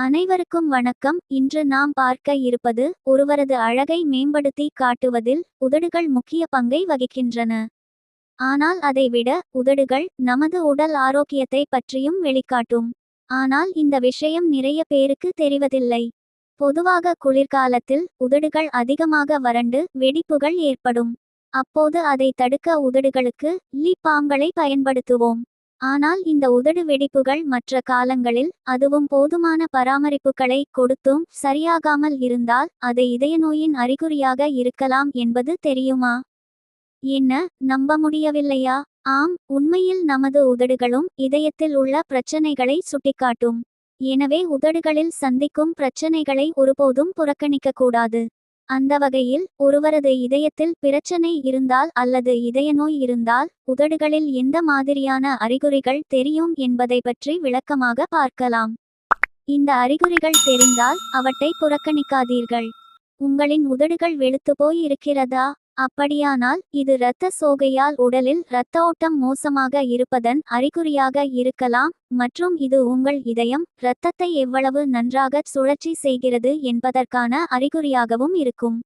அனைவருக்கும் வணக்கம். இன்று நாம் பார்க்க இருப்பது ஒருவரது அழகை மேம்படுத்தி காட்டுவதில் உதடுகள் முக்கிய பங்கை வகிக்கின்றன. ஆனால் அதைவிட உதடுகள் நமது உடல் ஆரோக்கியத்தை பற்றியும் வெளிக்காட்டும். ஆனால் இந்த விஷயம் நிறைய பேருக்கு தெரிவதில்லை. பொதுவாக குளிர்காலத்தில் உதடுகள் அதிகமாக வறண்டு வெடிப்புகள் ஏற்படும். அப்போது அதை தடுக்க உதடுகளுக்கு லிப் பாம்களை பயன்படுத்துவோம். ஆனால் இந்த உதடு வெடிப்புகள் மற்ற காலங்களில் அதுவும் போதுமான பராமரிப்புகளை கொடுத்தும் சரியாகாமல் இருந்தால் அது இதய நோயின் அறிகுறியாக இருக்கலாம் என்பது தெரியுமா? என்ன, நம்ப முடியவில்லையா? ஆம், உண்மையில் நமது உதடுகளும் இதயத்தில் உள்ள பிரச்சனைகளை சுட்டிக்காட்டும். எனவே உதடுகளில் சந்திக்கும் பிரச்சனைகளை ஒருபோதும் புறக்கணிக்கக்கூடாது. அந்த வகையில் ஒருவரது இதயத்தில் பிரச்சனை இருந்தால் அல்லது இதய நோய் இருந்தால் உதடுகளில் எந்த மாதிரியான அறிகுறிகள் தெரியும் என்பதை பற்றி விளக்கமாக பார்க்கலாம். இந்த அறிகுறிகள் தெரிந்தால் அவற்றை புறக்கணிக்காதீர்கள். உங்களின் உதடுகள் வெளுத்துப்போய் இருக்கிறதா? அப்படியானால் இது இரத்த சோகையால் உடலில் இரத்த ஓட்டம் மோசமாக இருப்பதன் அறிகுறியாக இருக்கலாம். மற்றும் இது உங்கள் இதயம் இரத்தத்தை எவ்வளவு நன்றாக சுழற்சி செய்கிறது என்பதற்கான அறிகுறியாகவும் இருக்கும்.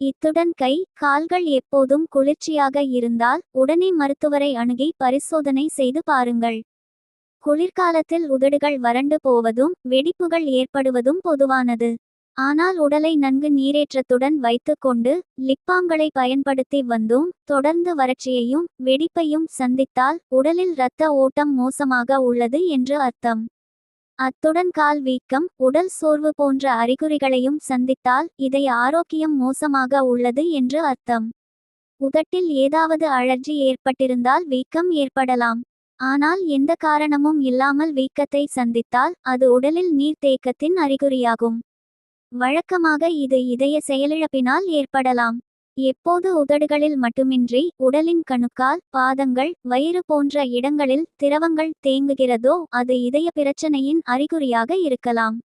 இத்துடன் கை கால்கள் எப்போதும் குளிர்ச்சியாக இருந்தால் உடனே மருத்துவரை அணுகி பரிசோதனை செய்து பாருங்கள். குளிர்காலத்தில் உதடுகள் வறண்டு போவதும் வெடிப்புகள் ஏற்படுவதும் பொதுவானது. ஆனால் உடலை நன்கு நீரேற்றத்துடன் வைத்து கொண்டு லிப்பாம்களை பயன்படுத்தி வந்தும் தொடர்ந்து வறட்சியையும் வெடிப்பையும் சந்தித்தால் உடலில் இரத்த ஓட்டம் மோசமாக உள்ளது என்று அர்த்தம். அத்துடன் கால் வீக்கம் உடல் சோர்வு போன்ற அறிகுறிகளையும் சந்தித்தால் இதய ஆரோக்கியம் மோசமாக உள்ளது என்று அர்த்தம். உதட்டில் ஏதாவது அழற்சி ஏற்பட்டிருந்தால் வீக்கம் ஏற்படலாம். ஆனால் எந்த காரணமும் இல்லாமல் வீக்கத்தை சந்தித்தால் அது உடலில் நீர்த்தேக்கத்தின் அறிகுறியாகும். வழக்கமாக இது இதய செயலிழப்பினால் ஏற்படலாம். எப்போது உதடுகளில் மட்டுமின்றி உடலின் கணுக்கால் பாதங்கள் வயிறு போன்ற இடங்களில் திரவங்கள் தேங்குகிறதோ அது இதய பிரச்சனையின் அறிகுறியாக இருக்கலாம்.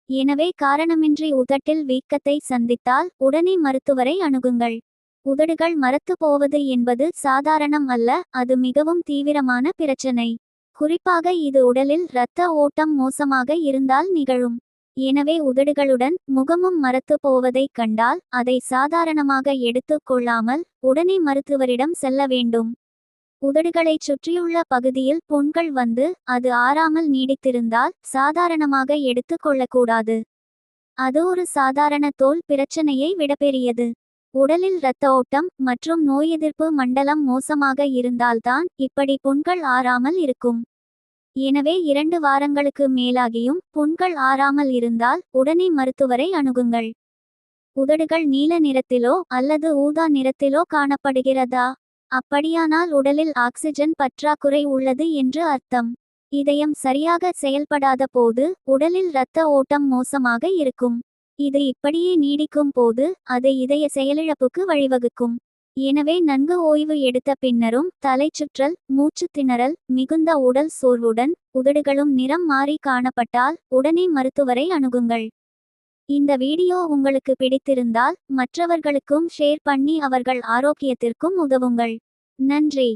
எனவே காரணமின்றி உதட்டில் வீக்கத்தை சந்தித்தால் உடனே மருத்துவரை அணுகுங்கள். உதடுகள் மரத்து போவது என்பது சாதாரணம் அல்ல, அது மிகவும் தீவிரமான பிரச்சனை. குறிப்பாக இது உடலில் இரத்த ஓட்டம் மோசமாக இருந்தால் நிகழும். எனவே உதடுகளுடன் முகமும் மரத்து போவதைக் கண்டால் அதை சாதாரணமாக எடுத்து கொள்ளாமல் உடனே மருத்துவரிடம் செல்ல வேண்டும். உதடுகளைச் சுற்றியுள்ள பகுதியில் புண்கள் வந்து அது ஆறாமல் நீடித்திருந்தால் சாதாரணமாக எடுத்து கொள்ளக்கூடாது. அது ஒரு சாதாரண தோல் பிரச்சனையை விட பெரியது. உடலில் இரத்த ஓட்டம் மற்றும் நோய் எதிர்ப்பு மண்டலம் மோசமாக இருந்தால்தான் இப்படி புண்கள் ஆறாமல் இருக்கும். எனவே 2 வாரங்களுக்கு மேலாகியும் புண்கள் ஆறாமல் இருந்தால் உடனே மருத்துவரை அணுகுங்கள். உதடுகள் நீல நிறத்திலோ அல்லது ஊதா நிறத்திலோ காணப்படுகிறதா? அப்படியானால் உடலில் ஆக்சிஜன் பற்றாக்குறை உள்ளது என்று அர்த்தம். இதயம் சரியாக செயல்படாத போது உடலில் இரத்த ஓட்டம் மோசமாக இருக்கும். இது இப்படியே நீடிக்கும் போது அது இதய செயலிழப்புக்கு வழிவகுக்கும். எனவே நன்கு ஓய்வு எடுத்த பின்னரும் தலைச்சுற்றல் மூச்சு திணறல் மிகுந்த உடல் சோர்வுடன் உதடுகளும் நிறம் மாறி காணப்பட்டால் உடனே மருத்துவரை அணுகுங்கள். இந்த வீடியோ உங்களுக்கு பிடித்திருந்தால் மற்றவர்களுக்கும் ஷேர் பண்ணி அவர்கள் ஆரோக்கியத்திற்கும் உதவுங்கள். நன்றி.